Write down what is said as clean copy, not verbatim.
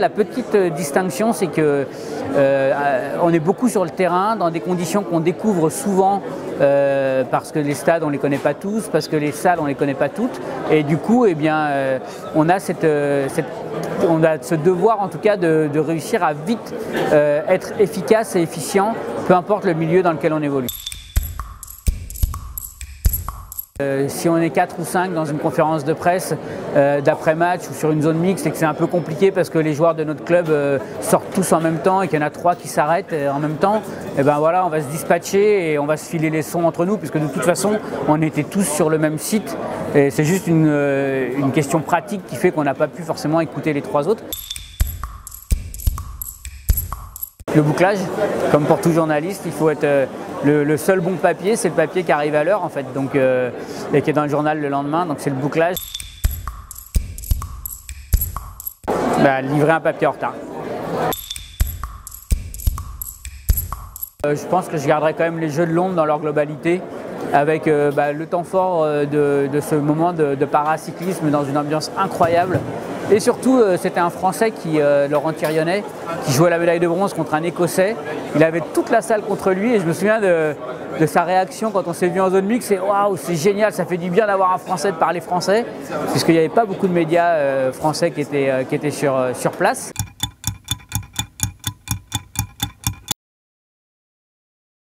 La petite distinction, c'est que on est beaucoup sur le terrain, dans des conditions qu'on découvre souvent parce que les stades on ne les connaît pas tous, parce que les salles on ne les connaît pas toutes, et du coup eh bien, on a ce devoir en tout cas de réussir à vite être efficace et efficient, peu importe le milieu dans lequel on évolue. Si on est 4 ou 5 dans une conférence de presse d'après-match ou sur une zone mixte et que c'est un peu compliqué parce que les joueurs de notre club sortent tous en même temps et qu'il y en a 3 qui s'arrêtent en même temps, et ben voilà, on va se dispatcher et on va se filer les sons entre nous puisque de toute façon on était tous sur le même site et c'est juste une question pratique qui fait qu'on n'a pas pu forcément écouter les 3 autres. Le bouclage, comme pour tout journaliste, il faut être le seul bon papier, c'est le papier qui arrive à l'heure en fait, donc, et qui est dans le journal le lendemain, donc c'est le bouclage. Livrer un papier en retard. Je pense que je garderai quand même les Jeux de Londres dans leur globalité, avec le temps fort de ce moment de paracyclisme dans une ambiance incroyable. Et surtout, c'était un Français, Laurent Thirionnet, qui jouait la médaille de bronze contre un Écossais. Il avait toute la salle contre lui et je me souviens de sa réaction quand on s'est vu en zone mixte. C'est waouh, c'est génial, ça fait du bien d'avoir un Français, de parler français, puisqu'il n'y avait pas beaucoup de médias français qui étaient sur place.